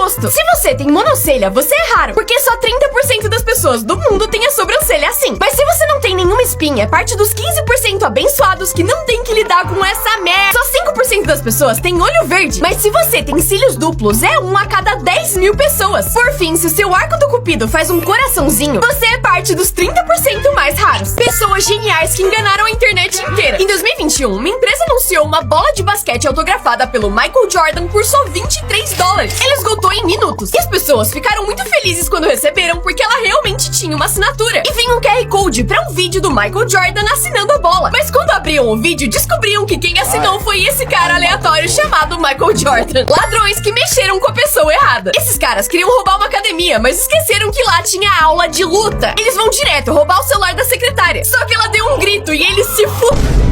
rosto. Se você tem monocelha, você é raro, porque só 30% das pessoas do mundo tem a sobrancelha assim. Mas se você não tem nenhuma espinha, é parte dos 15% abençoados que não tem que lidar com essa merda. Só 5% das pessoas tem olho verde. Mas se você tem cílios duplos, é 1 a cada 10 mil pessoas. Por fim, se o seu arco do cupido faz um coraçãozinho, você é parte dos 30% mais raros. Pessoas geniais que enganaram a internet inteira. Em 2021, uma empresa anunciou uma bola de basquete autografada pelo Michael Jordan por só $23. Ele esgotou em minutos. E as pessoas ficaram muito felizes quando receberam, porque ela realmente tinha uma assinatura. E vinha um QR Code pra um vídeo do Michael Jordan assinando a bola. Mas quando abriam o vídeo, descobriam que quem assinou foi esse cara aleatório chamado Michael Jordan. Ladrões que mexeram com a pessoa errada. Esses caras queriam roubar uma academia, mas esqueceram que lá tinha aula de luta. Eles vão direto roubar o celular da secretária. Só que ela deu um grito e ele se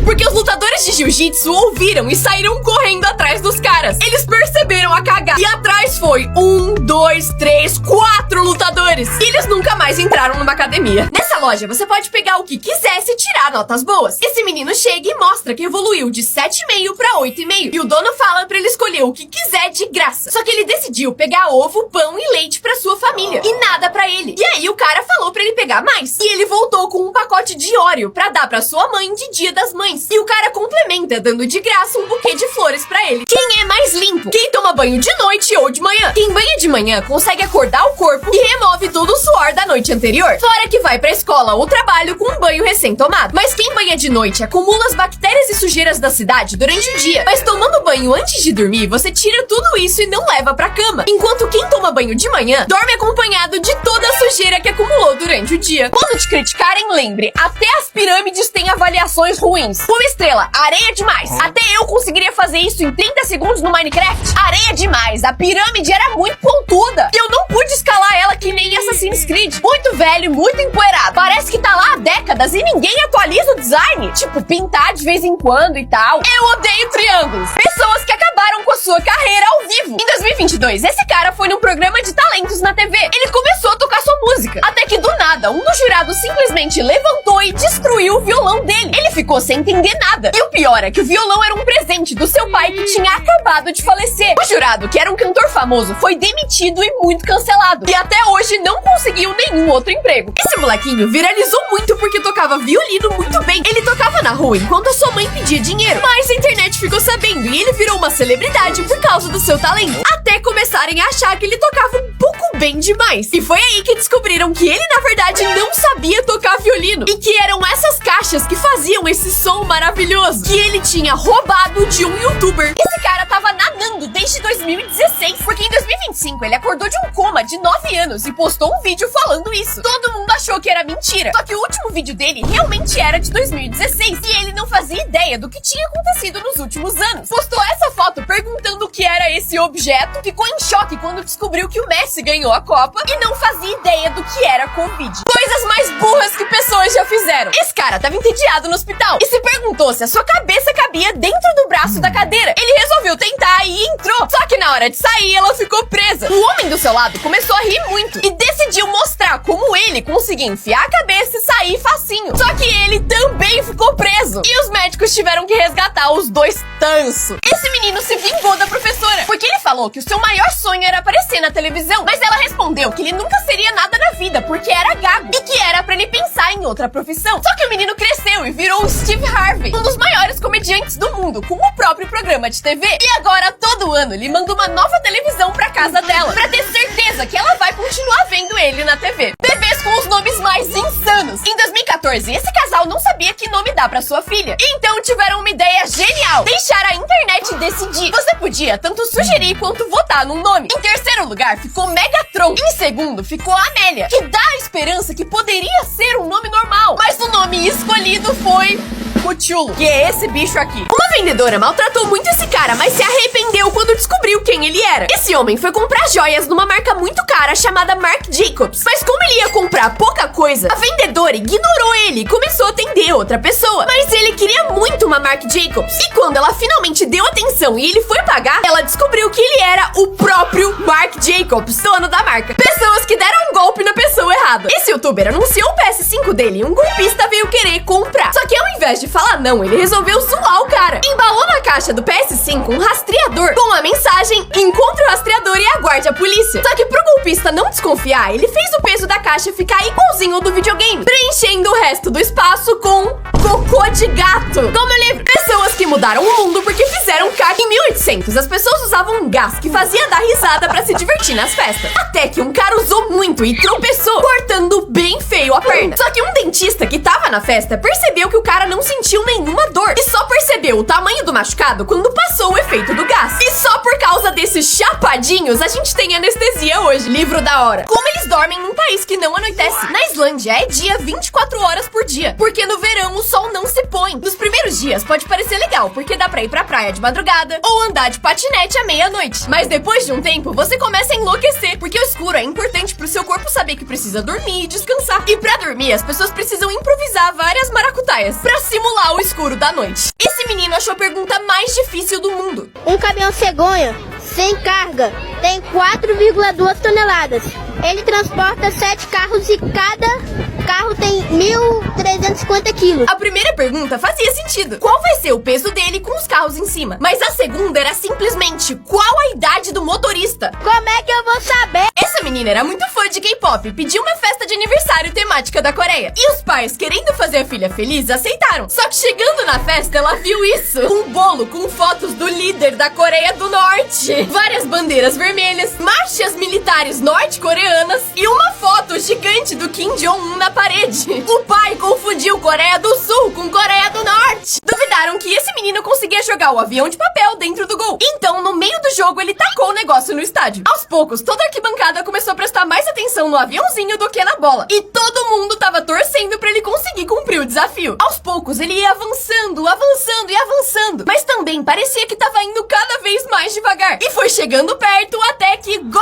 porque os lutadores de jiu-jitsu ouviram e saíram correndo atrás dos caras. Eles perceberam a cagada. E atrás foi 1, 2, 3, 4 lutadores. E eles nunca mais entraram numa academia. Nessa loja, você pode pegar o que quiser se tirar notas boas. Esse menino chega e mostra que evoluiu de 7,5 pra 8,5. E o dono fala pra ele escolher o que quiser de graça. Só que ele decidiu pegar ovo, pão e leite pra sua família. E nada pra ele. E aí o cara falou pra ele pegar mais. E ele voltou com um pacote de Oreo pra dar pra sua mãe de Dia das Mães. E o cara complementa dando de graça um buquê de flores pra ele. Quem é mais limpo? Quem toma banho de noite ou de manhã? Quem banha de manhã consegue acordar o corpo e remove todo o suor da noite anterior. Fora que vai pra escola ou trabalho com um banho recém-tomado. Mas quem banha de noite acumula as bactérias e sujeiras da cidade durante o dia. Mas tomando banho antes de dormir, você tira tudo isso e não leva pra cama. Enquanto quem toma banho de manhã dorme acompanhado de toda a sujeira que acumulou durante o dia. Quando te criticarem, lembre, até as pirâmides têm avaliações ruins. Uma estrela, areia demais. Até eu conseguiria fazer isso em 30 segundos no Minecraft. Areia demais, a pirâmide era muito pontuda. E eu não pude escalar ela que nem Assassin's Creed. Muito velho e muito empoeirado. Parece que tá lá há décadas e ninguém atualiza o design. Tipo, pintar de vez em quando e tal. Eu odeio triângulos. Pessoas que acabaram com a sua carreira ao vivo. Em 2022, esse cara foi num programa de talentos na TV. Ele começou a tocar sua música. Até que do nada, um dos jurados simplesmente levantou e destruiu o violão dele. Ele ficou sem entender nada. E o pior é que o violão era um presente do seu pai que tinha acabado de falecer. O jurado, que era um cantor famoso, foi demitido e muito cancelado. E até hoje não conseguiu nenhum outro emprego. Esse molequinho viralizou muito porque tocava violino muito bem. Ele tocava na rua enquanto a sua mãe pedia dinheiro. Mas a internet ficou sabendo e ele virou uma celebridade por causa do seu talento. Até começarem a achar que ele tocava um pouco bem demais. E foi aí que descobriram que ele, na verdade, não sabia tocar violino. E que eram essas caixas que faziam esse som maravilhoso que ele tinha roubado de um youtuber. Esse cara tava nadando desde 2016, porque em 2025 ele acordou de um coma de 9 anos e postou um vídeo falando isso. Todo mundo achou que era mentira, só que o último vídeo dele realmente era de 2016 e ele não fazia ideia do que tinha acontecido nos últimos anos. Postou essa foto perguntando o que era esse objeto, ficou em choque quando descobriu que o Messi ganhou a Copa e não fazia ideia do que era Covid. Coisas mais burras que pessoas já fizeram. Esse cara tava entediado no hospital e se perguntou se a sua cabeça cabia dentro do braço da cadeira. Ele resolveu tentar e entrou. Só que na hora de sair, ela ficou presa. O homem do seu lado começou a rir muito e decidiu mostrar como ele conseguia enfiar a cabeça e sair facinho. Só que ele também ficou preso. E os médicos tiveram que resgatar os dois tanso. Esse menino se vingou da professora, porque ele falou que o seu maior sonho era aparecer na televisão. Mas ela respondeu que ele nunca seria nada na vida, porque era gago. E que era pra ele pensar em outra profissão. Só que o menino cresceu e virou o Steve Harvey, um dos maiores comediantes do mundo, com o próprio programa de TV. E agora, todo ano, ele manda uma nova televisão pra casa dela, pra ter certeza que ela vai continuar vendo ele na TV. Bebês com os nomes mais insanos. Em 2014, esse casal não sabia que nome dar pra sua filha. Então tiveram uma ideia genial: deixar a internet decidir. Você podia tanto sugerir quanto votar num nome. Em terceiro lugar ficou Megatron. Em segundo ficou Amélia, que dá a esperança que poderia ser um nome normal. Mas o nome escolhido foi Cuchulo, que é esse bicho aqui. Uma vendedora maltratou muito esse cara, mas se arrependeu quando descobriu quem ele era. Esse homem foi comprar joias numa marca muito cara chamada Marc Jacobs. Mas como ele ia comprar pouca coisa, a vendedora ignorou ele e começou a atender outra pessoa. Mas ele queria muito uma Marc Jacobs. E quando ela finalmente deu atenção e ele foi pagar, ela descobriu que ele era o próprio Marc Jacobs, dono da marca. Pessoas que deram um golpe na pessoa errada. Esse youtuber anunciou o PS5 dele e um golpista veio querer comprar. Só que ao invés de falar não, ele resolveu zoar o cara. Embalou na caixa do PS5 um rastreador com a mensagem: encontre o rastreador entregador e aguarde a polícia. Só que pro golpista não desconfiar, ele fez o peso da caixa ficar igualzinho ao do videogame, preenchendo o resto do espaço com cocô de gato. Como eu lembro, pessoas que mudaram o mundo porque fizeram caca. Em 1800, as pessoas usavam um gás que fazia dar risada pra se divertir nas festas. Até que um cara usou muito e tropeçou, cortando bem feio a perna. Só que um dentista que tava na festa percebeu que o cara não sentiu nenhuma dor e só percebeu o tamanho do machucado quando passou o efeito do gás. E só por causa desses chapadinhos a gente tem anestesia hoje. Livro da hora. Como eles dormem num país que não anoitece. Na Islândia é dia 24 horas por dia, porque no verão o sol não se põe. Nos primeiros dias pode parecer legal, porque dá pra ir pra praia de madrugada ou andar de patinete à meia-noite. Mas depois de um tempo, você começa a enlouquecer, porque o escuro é importante pro seu corpo saber que precisa dormir e descansar. E pra dormir, as pessoas precisam improvisar várias maracutaias pra simular o escuro da noite. Esse menino achou a pergunta mais difícil do mundo. Um caminhão cegonha, sem carga, tem 4,2 toneladas. Ele transporta 7 carros e cada carro tem 1.350 quilos. A primeira pergunta fazia sentido. Qual vai ser o peso dele com os carros em cima? Mas a segunda era simplesmente qual a idade do motorista? Como é que eu vou saber? Essa menina era muito fã de K-pop e pediu uma festa de aniversário temática da Coreia. E os pais, querendo fazer a filha feliz, aceitaram. Só que chegando na festa, ela viu isso. Um bolo com fotos do líder da Coreia do Norte. Várias bandeiras vermelhas, marchas militares norte-coreanas e uma foto gigante do Kim Jong-un na parede. O pai confundiu Coreia do Sul com Coreia do Norte. Duvidaram que esse menino conseguia jogar o avião de papel dentro do gol. Então, no meio do jogo, ele tacou o negócio no estádio. Aos poucos, toda a arquibancada começou a prestar mais atenção no aviãozinho do que na bola. E todo mundo tava torcendo pra ele conseguir cumprir o desafio. Aos poucos, ele ia avançando, avançando e avançando. Mas também parecia que tava indo cada vez mais devagar. E foi chegando perto até que... Gol!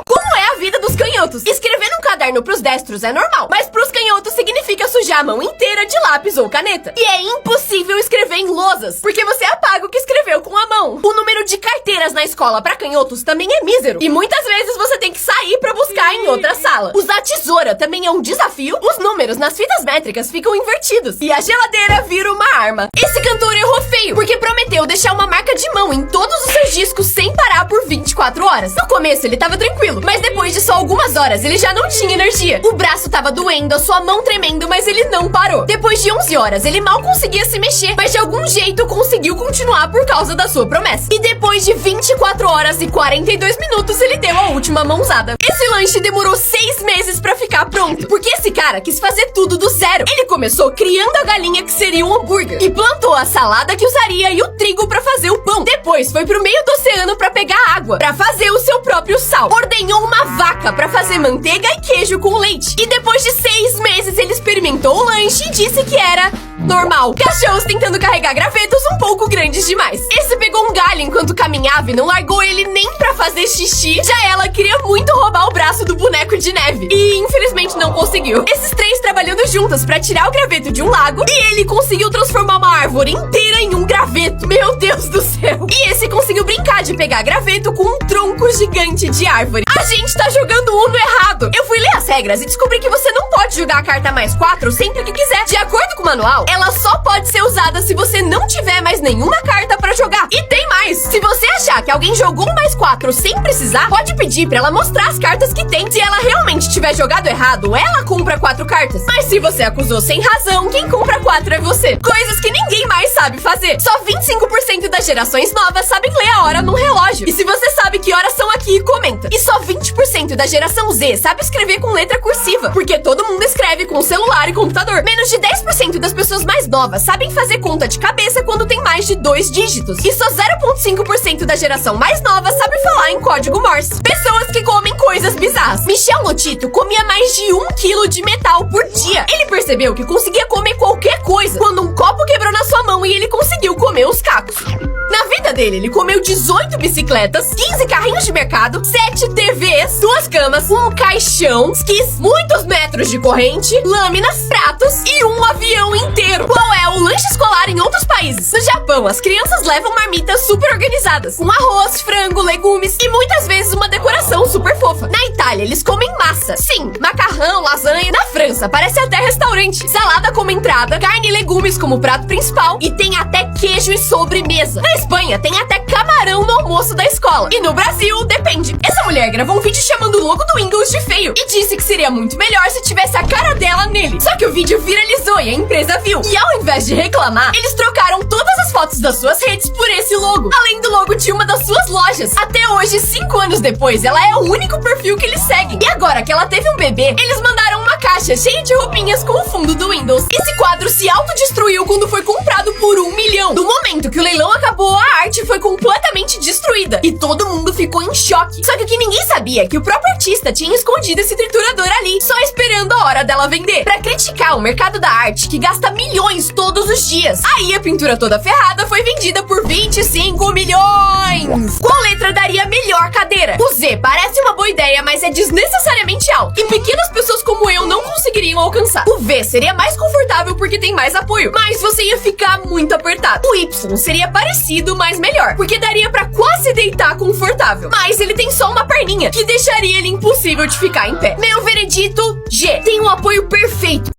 Como é a vida dos canhotos? Escrever num caderno pros destros é normal, mas pros canhotos significa sujar a mão inteira de lápis ou caneta. E é impossível escrever em lousas, porque você apaga o que escreveu com a mão. O número de carteiras na escola pra canhotos também é mísero, e muitas vezes você tem que sair pra buscar em outra sala. Usar tesoura também é um desafio. Os números nas fitas métricas ficam invertidos, e a geladeira vira uma arma. Esse cantor errou feio, porque prometeu deixar uma marca de mão em todos os seus discos sem parar por 24 horas. No começo ele tava tranquilo, mas depois de só algumas horas ele já não tinha energia. O braço tava doendo, a sua mão tremendo, mas ele não parou. Depois de 11 horas, ele mal conseguia se mexer, mas de algum jeito conseguiu continuar por causa da sua promessa. E depois de 24 horas e 42 minutos, ele deu a última mãozada. Esse lanche demorou 6 meses pra ficar pronto, porque esse cara quis fazer tudo do zero. Ele começou criando a galinha que seria um hambúrguer, e plantou a salada que usaria e o trigo pra fazer o pão. Depois foi pro meio do oceano pra pegar água, pra fazer o seu próprio sal. Ordenhou uma vaca pra fazer manteiga e queijo com leite. E depois de 6 meses ele experimentou o lanche e disse que era normal. Cachorros tentando carregar gravetos um pouco grandes demais. Esse pegou um galho enquanto caminhava e não largou ele nem pra fazer xixi. Já ela queria muito roubar o braço do boneco de neve e infelizmente não conseguiu. Esses três trabalhando juntos pra tirar o graveto de um lago, e ele conseguiu transformar uma árvore inteira em um graveto. Meu Deus do céu. E esse conseguiu brincar de pegar graveto com um tronco gigante de árvore. A gente tá jogando Uno errado. Eu fui ler as regras e descobri que você não pode jogar a carta mais 4 sempre que quiser. De acordo com o manual, ela só pode ser usada se você não tiver mais nenhuma carta pra jogar. E tem mais! Se você achar que alguém jogou mais 4 sem precisar, pode pedir pra ela mostrar as cartas que tem. Se ela realmente tiver jogado errado, ela compra 4 cartas. Mas se você acusou sem razão, quem compra 4 é você. Coisas que ninguém mais sabe fazer. Só 25% das gerações novas sabem ler a hora num relógio. E se você sabe que horas são aqui, comenta. E só 20% da geração Z sabe escrever com letra cursiva, porque todo mundo escreve com celular e computador. Menos de 10% das pessoas mais novas sabem fazer conta de cabeça quando tem mais de 2 dígitos. E só 0,5% da geração mais nova sabe falar em código Morse. Pessoas que comem coisas bizarras. Michel Lotito comia mais de 1 quilo de metal por dia. Ele percebeu que conseguia comer qualquer coisa quando um copo quebrou na sua mão e ele conseguiu comer os cacos. Na vida dele, ele comeu 18 bicicletas, 15 carrinhos de mercado, 7 TVs, 2 camas, um caixão, esquis, muitos metros de corrente, lâminas, pratos e um avião inteiro. Qual é o lanche escolar em outros países? No Japão, as crianças levam marmitas super organizadas, com arroz, frango, legumes e muitas vezes uma decoração super fofa. Na Itália, eles comem massa. Sim, macarrão, lasanha. Na França, parece até restaurante. Salada como entrada, carne e legumes como prato principal e tem até queijo e sobremesa. Na Espanha, tem até camarão no almoço da escola. E no Brasil, depende. mulher gravou um vídeo chamando o logo do Windows de feio e disse que seria muito melhor se tivesse a cara dela nele. Só que o vídeo viralizou e a empresa viu. E ao invés de reclamar, eles trocaram todas as fotos das suas redes por esse logo, além do logo de uma das suas lojas. Até hoje, 5 anos depois, ela é o único perfil que eles seguem. E agora que ela teve um bebê, eles mandaram uma caixa cheia de roupinhas com o fundo do Windows. Esse quadro se autodestruiu quando foi comprado por 1 milhão. No momento que o leilão acabou, a arte foi completamente destruída e todo mundo ficou em choque. Só que o que ninguém sabia é que o próprio artista tinha escondido esse triturador ali, só esperando a hora dela vender, pra criticar o mercado da arte, que gasta milhões todos os dias. Aí a pintura toda ferrada foi vendida por 25 milhões! Qual letra daria a melhor cadeira? O Z parece uma boa ideia, mas é desnecessariamente alto, e pequenas pessoas como eu não conseguiriam alcançar. O V seria mais confortável porque tem mais apoio, mas você ia ficar muito apertado. O Y seria parecido, mas melhor, porque daria pra quase deitar confortável, mas ele tem só uma perninha, que deixaria ele impossível de ficar em pé. Meu veredito, G tem um apoio perfeito.